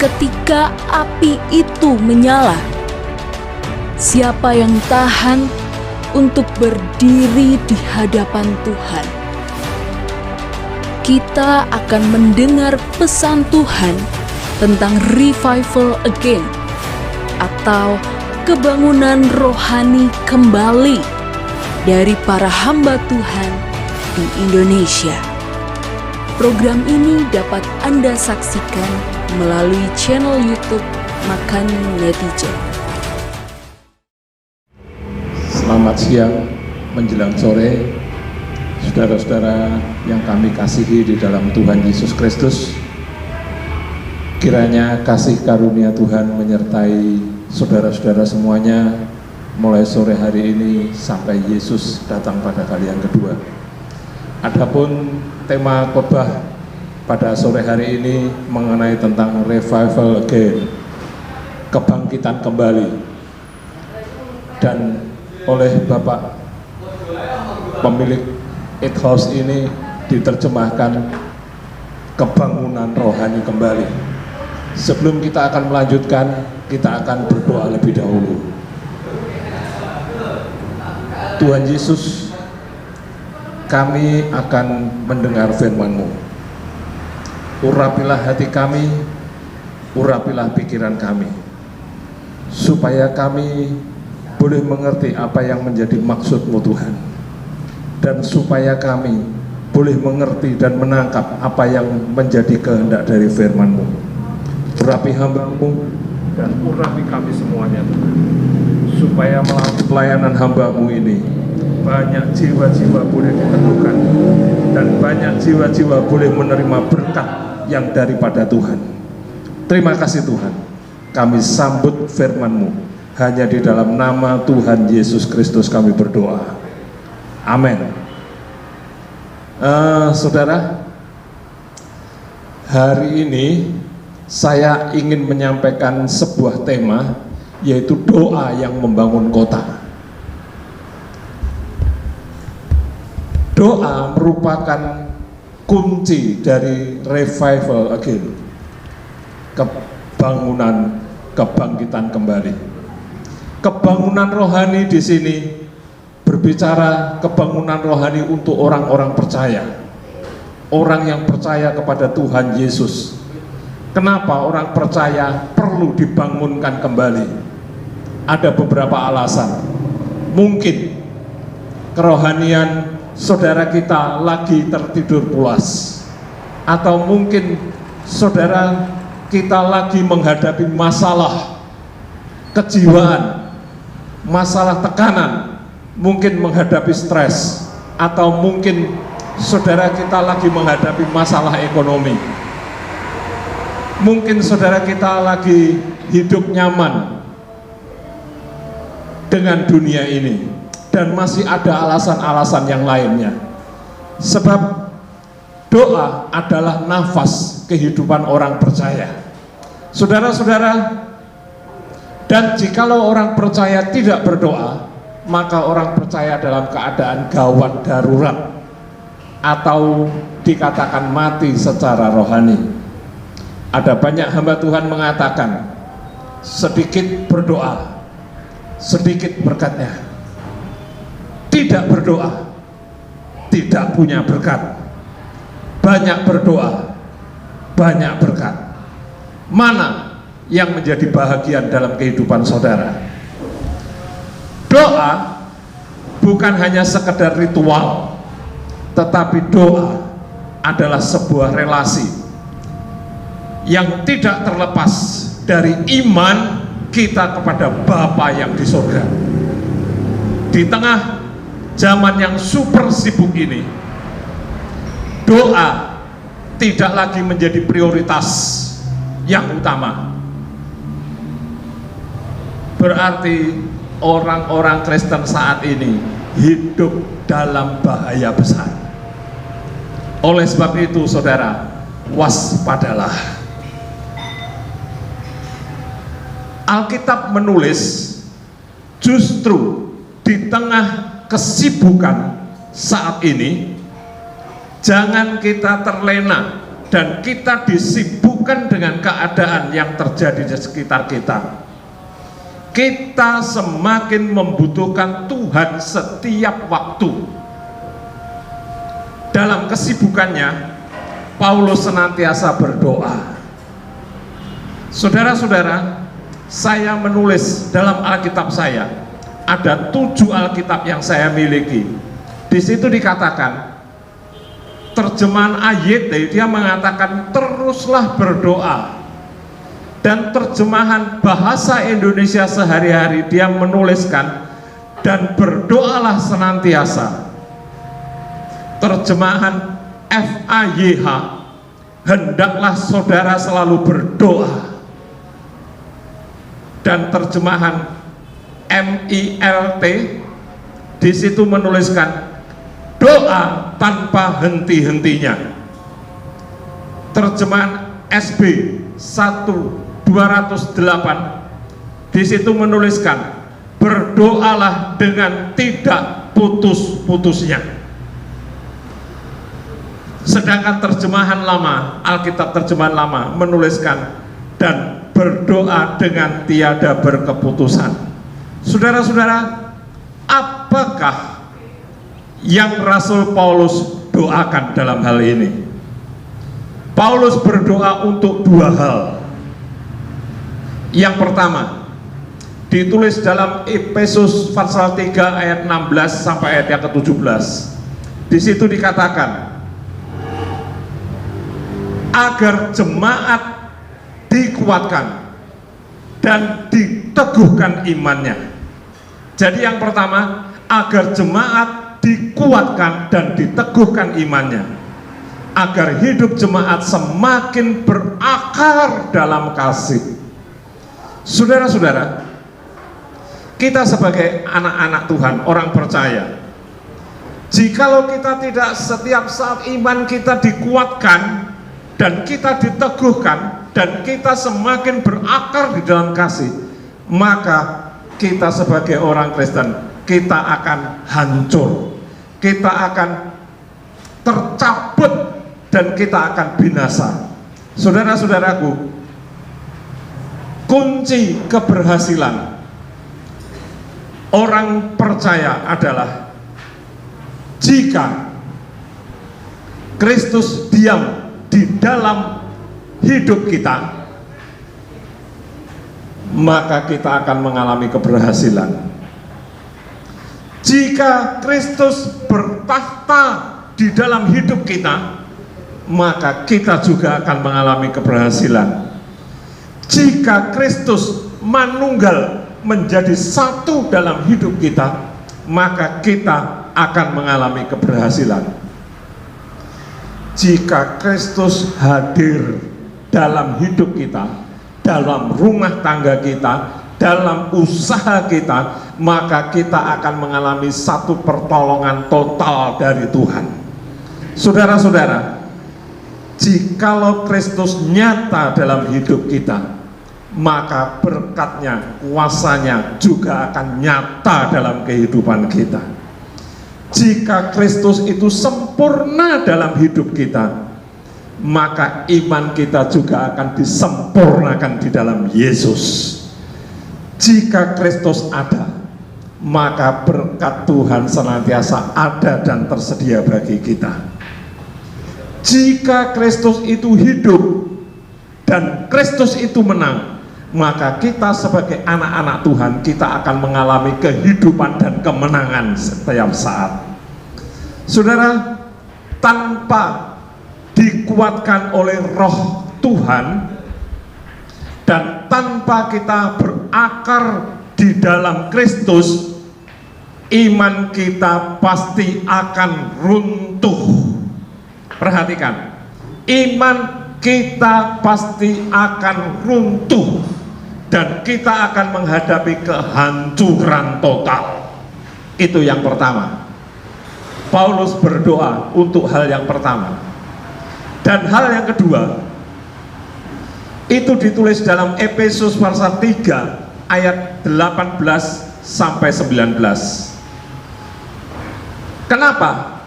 ketika api itu menyala. Siapa yang tahan untuk berdiri di hadapan Tuhan? Kita akan mendengar pesan Tuhan tentang revival again atau kebangunan rohani kembali dari para hamba Tuhan di Indonesia. Program ini dapat Anda saksikan melalui channel YouTube Makan Netizen. Selamat siang menjelang sore, saudara-saudara yang kami kasihi di dalam Tuhan Yesus Kristus. Kiranya kasih karunia Tuhan menyertai saudara-saudara semuanya mulai sore hari ini sampai Yesus datang pada kali yang kedua. Adapun tema khotbah pada sore hari ini mengenai tentang revival again, kebangkitan kembali, dan oleh Bapak pemilik It House ini diterjemahkan kebangunan rohani kembali. Sebelum kita akan melanjutkan, kita akan berdoa lebih dahulu. Tuhan Yesus, kami akan mendengar firman-Mu. Urapilah hati kami, urapilah pikiran kami, supaya kami boleh mengerti apa yang menjadi maksud-Mu Tuhan, dan supaya kami boleh mengerti dan menangkap apa yang menjadi kehendak dari firman-Mu. Urapi hamba-Mu dan urapi kami semuanya, supaya melalui pelayanan hamba-Mu ini banyak jiwa-jiwa boleh ditemukan dan banyak jiwa-jiwa boleh menerima berkat yang daripada Tuhan. Terima kasih Tuhan, kami sambut firman-Mu, hanya di dalam nama Tuhan Yesus Kristus kami berdoa, amin. Saudara, hari ini saya ingin menyampaikan sebuah tema, yaitu doa yang membangun kota. Doa merupakan kunci dari revival again, kebangunan, kebangkitan kembali. Kebangunan rohani di sini berbicara kebangunan rohani untuk orang-orang percaya, orang yang percaya kepada Tuhan Yesus. Kenapa orang percaya perlu dibangunkan kembali? Ada beberapa alasan. Mungkin kerohanian saudara kita lagi tertidur pulas, atau mungkin saudara kita lagi menghadapi masalah kejiwaan, masalah tekanan, mungkin menghadapi stres, atau mungkin saudara kita lagi menghadapi masalah ekonomi. Mungkin saudara kita lagi hidup nyaman dengan dunia ini, dan masih ada alasan-alasan yang lainnya. Sebab doa adalah nafas kehidupan orang percaya, saudara-saudara. Dan jikalau orang percaya tidak berdoa, maka orang percaya dalam keadaan gawat darurat, atau dikatakan mati secara rohani. Ada banyak hamba Tuhan mengatakan, sedikit berdoa, sedikit berkatnya. Tidak berdoa, tidak punya berkat. Banyak berdoa, banyak berkat. Mana yang menjadi bahagian dalam kehidupan saudara? Doa bukan hanya sekedar ritual, tetapi doa adalah sebuah relasi yang tidak terlepas dari iman kita kepada Bapa yang di surga. Di tengah zaman yang super sibuk ini, doa tidak lagi menjadi prioritas yang utama. Berarti orang-orang Kristen saat ini hidup dalam bahaya besar. Oleh sebab itu saudara, waspadalah. Alkitab menulis, justru di tengah kesibukan saat ini, jangan kita terlena dan kita disibukkan bukan dengan keadaan yang terjadi di sekitar kita. Kita semakin membutuhkan Tuhan setiap waktu. Dalam kesibukannya, Paulus senantiasa berdoa. Saudara-saudara, saya menulis dalam Alkitab saya, ada 7 Alkitab yang saya miliki. Di situ dikatakan, terjemahan AYT dia mengatakan teruslah berdoa. Dan terjemahan bahasa Indonesia sehari-hari dia menuliskan dan berdoalah senantiasa. Terjemahan FAYH, hendaklah saudara selalu berdoa. Dan terjemahan MILT di situ menuliskan doa tanpa henti-hentinya. Terjemahan SB 1208 di situ menuliskan berdoalah dengan tidak putus-putusnya. Sedangkan terjemahan lama, Alkitab terjemahan lama menuliskan dan berdoa dengan tiada berkeputusan. Saudara-saudara, apakah yang Rasul Paulus doakan dalam hal ini? Paulus berdoa untuk 2 hal. Yang pertama, ditulis dalam Efesus pasal 3 ayat 16 sampai ayat yang ke-17. Di situ dikatakan agar jemaat dikuatkan dan diteguhkan imannya. Jadi yang pertama, agar jemaat dikuatkan dan diteguhkan imannya, agar hidup jemaat semakin berakar dalam kasih. Saudara-saudara, kita sebagai anak-anak Tuhan, orang percaya, jikalau kita tidak setiap saat iman kita dikuatkan dan kita diteguhkan dan kita semakin berakar di dalam kasih, maka kita sebagai orang Kristen, kita akan hancur, kita akan tercabut, dan kita akan binasa. Saudara-saudaraku, kunci keberhasilan orang percaya adalah jika Kristus diam di dalam hidup kita, maka kita akan mengalami keberhasilan. Jika Kristus bertahta di dalam hidup kita, maka kita juga akan mengalami keberhasilan. Jika Kristus manunggal menjadi satu dalam hidup kita, maka kita akan mengalami keberhasilan. Jika Kristus hadir dalam hidup kita, dalam rumah tangga kita, dalam usaha kita, maka kita akan mengalami satu pertolongan total dari Tuhan. Saudara-saudara, jikalau Kristus nyata dalam hidup kita, maka berkatnya, kuasanya juga akan nyata dalam kehidupan kita. Jika Kristus itu sempurna dalam hidup kita, maka iman kita juga akan disempurnakan di dalam Yesus. Jika Kristus ada, maka berkat Tuhan senantiasa ada dan tersedia bagi kita. Jika Kristus itu hidup dan Kristus itu menang, maka kita sebagai anak-anak Tuhan, kita akan mengalami kehidupan dan kemenangan setiap saat. Saudara, tanpa dikuatkan oleh Roh Tuhan dan tanpa kita berakar di dalam Kristus, iman kita pasti akan runtuh. Perhatikan, iman kita pasti akan runtuh dan kita akan menghadapi kehancuran total. Itu yang pertama. Paulus berdoa untuk hal yang pertama. Dan hal yang kedua, itu ditulis dalam Efesus pasal 3 ayat 18 sampai 19. Kenapa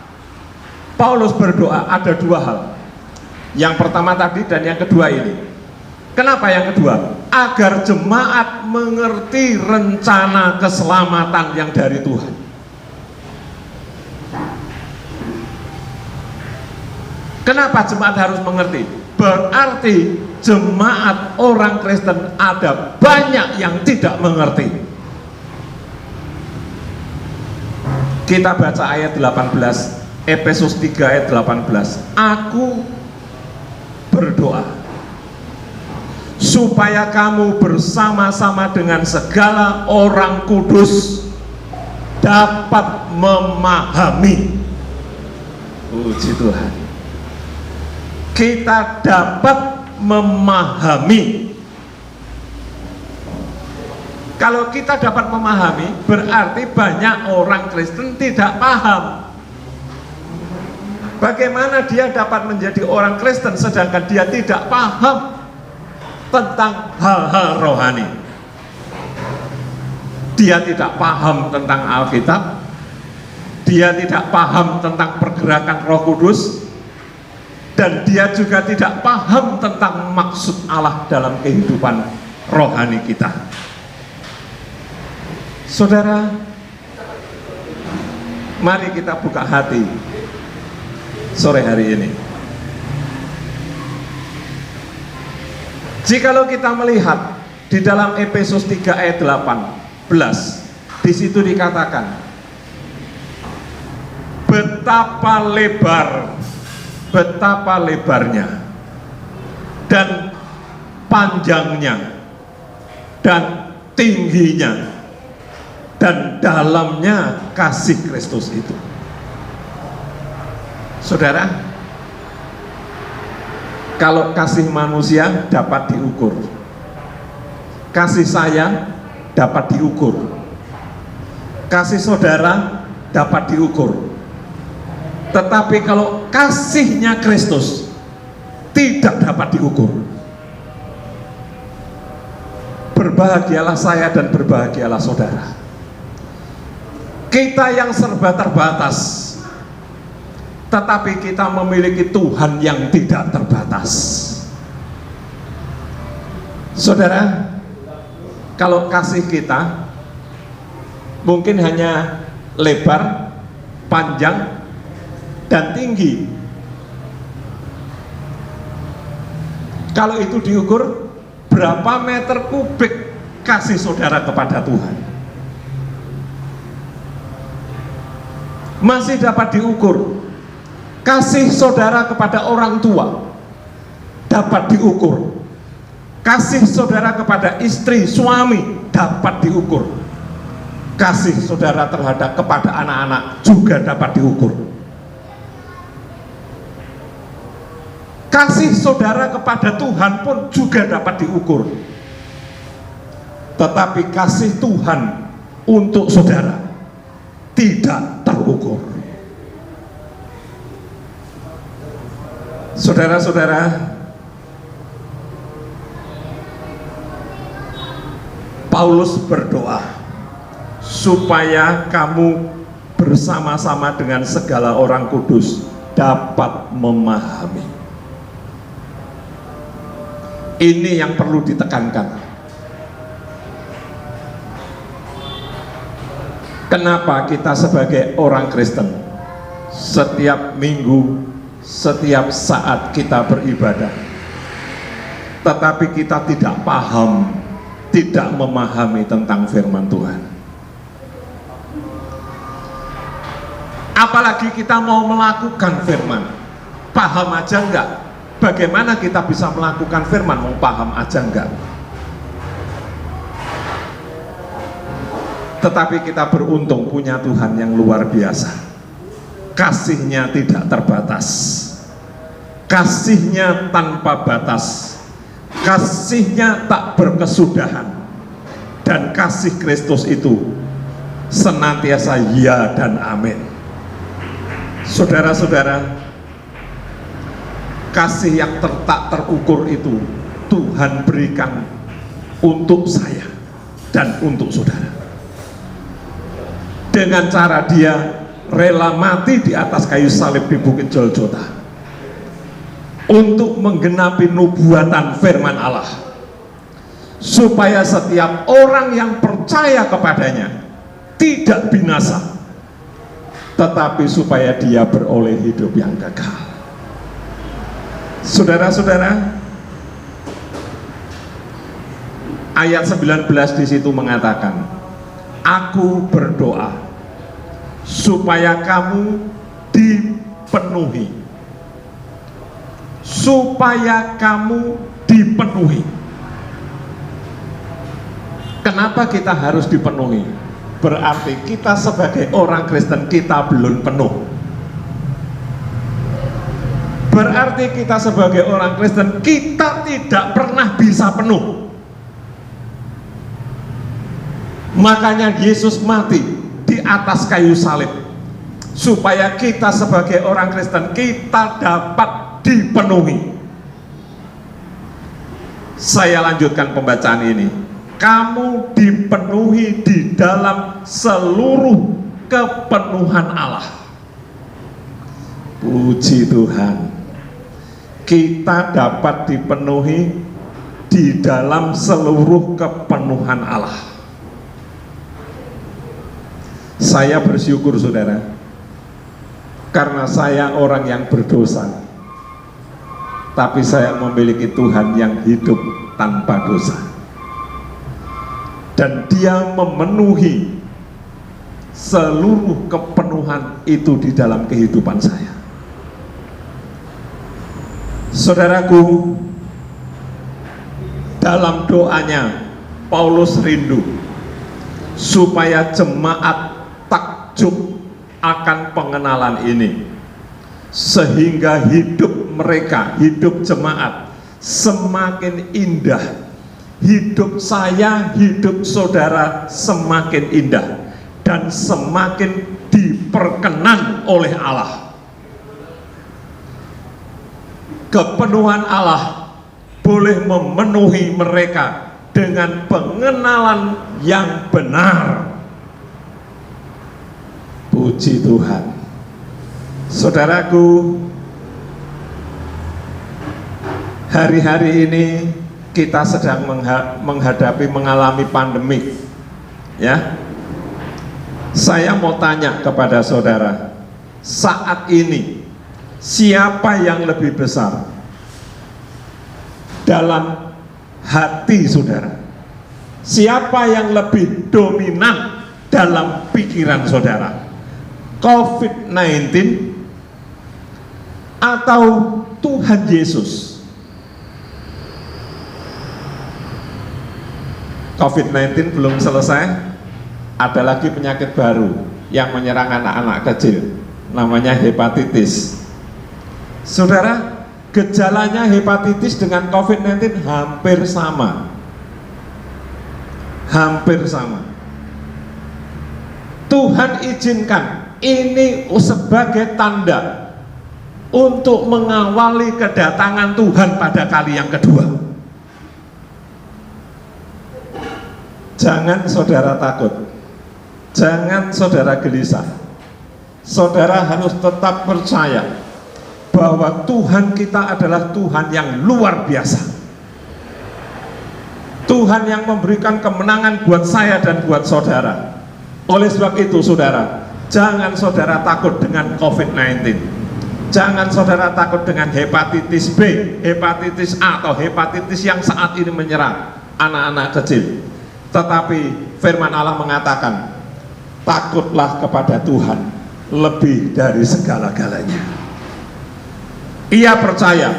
Paulus berdoa? Ada 2 hal. Yang pertama tadi dan yang kedua ini. Kenapa yang kedua? Agar jemaat mengerti rencana keselamatan yang dari Tuhan. Kenapa jemaat harus mengerti? Berarti jemaat orang Kristen ada banyak yang tidak mengerti. Kita baca ayat 18, Efesus 3 ayat 18. Aku berdoa supaya kamu bersama-sama dengan segala orang kudus dapat memahami. Puji Tuhan. Kita dapat memahami. Kalau kita dapat memahami, berarti banyak orang Kristen tidak paham. Bagaimana dia dapat menjadi orang Kristen sedangkan dia tidak paham tentang hal-hal rohani? Dia tidak paham tentang Alkitab, dia tidak paham tentang pergerakan Roh Kudus, dan dia juga tidak paham tentang maksud Allah dalam kehidupan rohani kita. Saudara, mari kita buka hati sore hari ini. Jikalau kita melihat di dalam Efesus 3 ayat 18, di situ dikatakan betapa lebarnya dan panjangnya dan tingginya dan dalamnya kasih Kristus itu. Saudara, kalau kasih manusia dapat diukur, kasih saya dapat diukur, kasih saudara dapat diukur, tetapi kalau kasihnya Kristus tidak dapat diukur. Berbahagialah saya dan berbahagialah saudara. Kita yang serba terbatas, tetapi kita memiliki Tuhan yang tidak terbatas. Saudara, kalau kasih kita mungkin hanya lebar, panjang, dan tinggi. Kalau itu diukur, berapa meter kubik kasih saudara kepada Tuhan? Masih dapat diukur. Kasih saudara kepada orang tua dapat diukur. Kasih saudara kepada istri, suami dapat diukur. Kasih saudara terhadap kepada anak-anak juga dapat diukur. Kasih saudara kepada Tuhan pun juga dapat diukur. Tetapi kasih Tuhan untuk saudara tidak terukur. Saudara-saudara, Paulus berdoa supaya kamu bersama-sama dengan segala orang kudus dapat memahami. Ini yang perlu ditekankan. Kenapa kita sebagai orang Kristen setiap minggu, setiap saat kita beribadah, tetapi kita tidak paham, tidak memahami tentang firman Tuhan? Apalagi kita mau melakukan firman, paham aja enggak? Bagaimana kita bisa melakukan firman, mau paham aja enggak? Tetapi kita beruntung punya Tuhan yang luar biasa. Kasihnya tidak terbatas, kasihnya tanpa batas, kasihnya tak berkesudahan, dan kasih Kristus itu senantiasa ya dan amin. Saudara-saudara, kasih yang tak terukur itu Tuhan berikan untuk saya dan untuk saudara. Dengan cara dia rela mati di atas kayu salib di Bukit Golgota untuk menggenapi nubuatan firman Allah. supaya setiap orang yang percaya kepadanya tidak binasa, tetapi supaya dia beroleh hidup yang kekal. Saudara-saudara, ayat 19 di situ mengatakan, aku berdoa supaya kamu dipenuhi, supaya kamu dipenuhi. Kenapa kita harus dipenuhi? Berarti kita sebagai orang Kristen kita belum penuh. Berarti kita sebagai orang Kristen kita tidak pernah bisa penuh. Makanya Yesus mati di atas kayu salib supaya kita sebagai orang Kristen kita dapat dipenuhi. Saya lanjutkan pembacaan ini. Kamu dipenuhi di dalam seluruh kepenuhan Allah. Puji Tuhan, kita dapat dipenuhi di dalam seluruh kepenuhan Allah. Saya bersyukur saudara, karena saya orang yang berdosa, tapi saya memiliki Tuhan yang hidup tanpa dosa, dan Dia memenuhi seluruh kepenuhan itu di dalam kehidupan saya. Saudaraku, dalam doanya Paulus rindu supaya jemaat takjub akan pengenalan ini, sehingga hidup mereka, hidup jemaat semakin indah, hidup saya, hidup saudara semakin indah dan semakin diperkenan oleh Allah. Kepenuhan Allah boleh memenuhi mereka dengan pengenalan yang benar. Puji Tuhan. Saudaraku, hari-hari ini kita sedang mengalami pandemi, ya. Saya mau tanya kepada saudara, saat ini siapa yang lebih besar dalam hati saudara? Siapa yang lebih dominan dalam pikiran saudara? COVID-19 atau Tuhan Yesus? COVID-19 belum selesai, ada lagi penyakit baru yang menyerang anak-anak kecil, namanya hepatitis. Saudara, gejalanya hepatitis dengan COVID-19 hampir sama. Hampir sama. Tuhan izinkan ini sebagai tanda untuk mengawali kedatangan Tuhan pada kali yang kedua. Jangan saudara takut, jangan saudara gelisah. Saudara harus tetap percaya bahwa Tuhan kita adalah Tuhan yang luar biasa. Tuhan yang memberikan kemenangan buat saya dan buat saudara. Oleh sebab itu saudara, jangan saudara takut dengan COVID-19. Jangan saudara takut dengan hepatitis B, hepatitis A, atau hepatitis yang saat ini menyerang anak-anak kecil. Tetapi firman Allah mengatakan, takutlah kepada Tuhan lebih dari segala-galanya. Ia percaya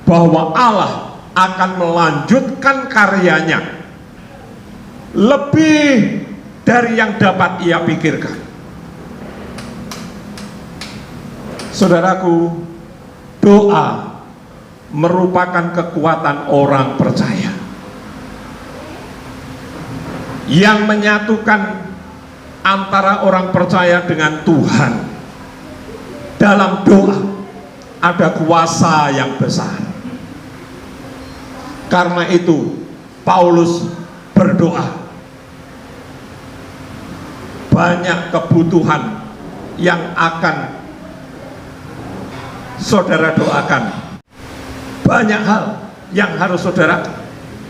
bahwa Allah akan melanjutkan karyanya lebih dari yang dapat ia pikirkan. Saudaraku, doa merupakan kekuatan orang percaya yang menyatukan antara orang percaya dengan Tuhan. Dalam doa ada kuasa yang besar. Karena itu Paulus berdoa. Banyak kebutuhan yang akan saudara doakan. Banyak hal yang harus saudara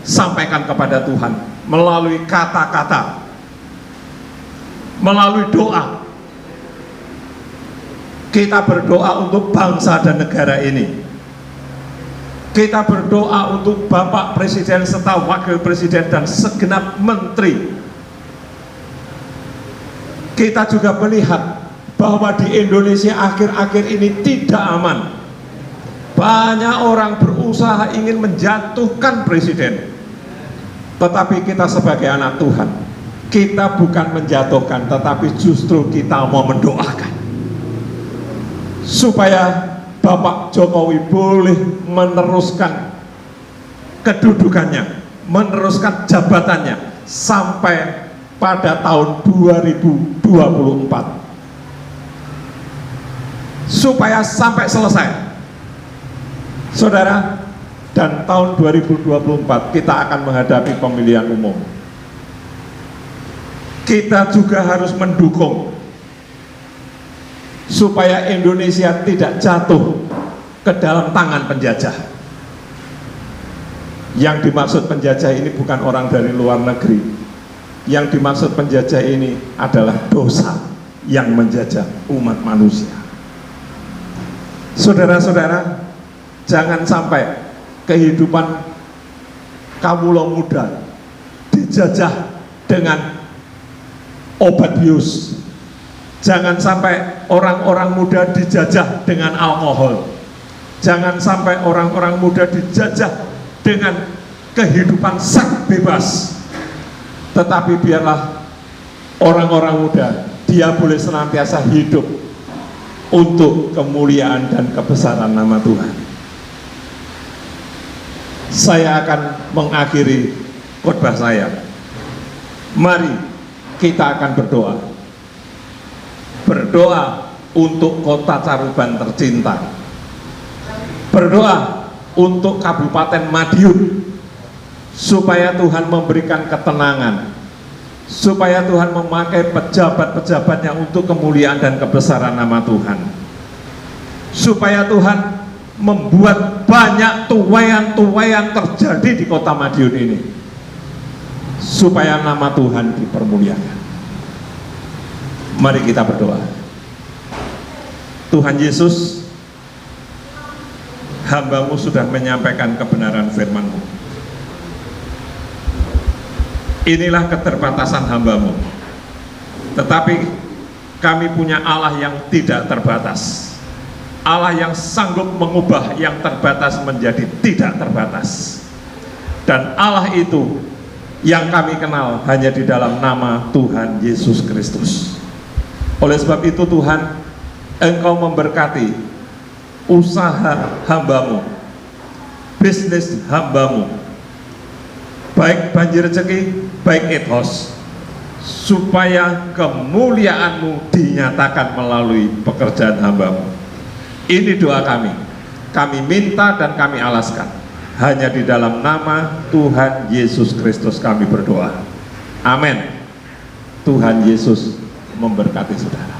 sampaikan kepada Tuhan melalui kata-kata, melalui doa. Kita berdoa untuk bangsa dan negara ini. Kita berdoa untuk Bapak Presiden serta Wakil Presiden dan segenap menteri. Kita juga melihat bahwa di Indonesia akhir-akhir ini tidak aman. Banyak orang berusaha ingin menjatuhkan presiden. Tetapi kita sebagai anak Tuhan, kita bukan menjatuhkan, tetapi justru kita mau mendoakan supaya Bapak Jokowi boleh meneruskan kedudukannya, meneruskan jabatannya sampai pada tahun 2024, supaya sampai selesai, saudara. Dan tahun 2024 kita akan menghadapi pemilihan umum. Kita juga harus mendukung supaya Indonesia tidak jatuh ke dalam tangan penjajah. Yang dimaksud penjajah ini bukan orang dari luar negeri. Yang dimaksud penjajah ini adalah dosa yang menjajah umat manusia. Saudara-saudara, jangan sampai kehidupan kawula muda dijajah dengan obat bius. Jangan sampai orang-orang muda dijajah dengan alkohol. Jangan sampai orang-orang muda dijajah dengan kehidupan seks bebas. Tetapi biarlah orang-orang muda, dia boleh senantiasa hidup untuk kemuliaan dan kebesaran nama Tuhan. Saya akan mengakhiri khotbah saya. Mari kita akan berdoa. Berdoa untuk kota Caruban tercinta. Berdoa untuk Kabupaten Madiun, supaya Tuhan memberikan ketenangan, supaya Tuhan memakai pejabat-pejabatnya untuk kemuliaan dan kebesaran nama Tuhan, supaya Tuhan membuat banyak tuaian-tuaian terjadi di kota Madiun ini, supaya nama Tuhan dipermuliakan. Mari kita berdoa. Tuhan Yesus, hamba-Mu sudah menyampaikan kebenaran firman-Mu. Inilah keterbatasan hamba-Mu, tetapi kami punya Allah yang tidak terbatas, Allah yang sanggup mengubah yang terbatas menjadi tidak terbatas. Dan Allah itu yang kami kenal hanya di dalam nama Tuhan Yesus Kristus. Oleh sebab itu Tuhan, Engkau memberkati usaha hamba-Mu, bisnis hamba-Mu, baik Banjir Rezeki, baik Ethos, supaya kemuliaan-Mu dinyatakan melalui pekerjaan hamba-Mu. Ini doa kami. Kami minta dan kami alaskan. Hanya di dalam nama Tuhan Yesus Kristus kami berdoa. Amin. Tuhan Yesus memberkati saudara.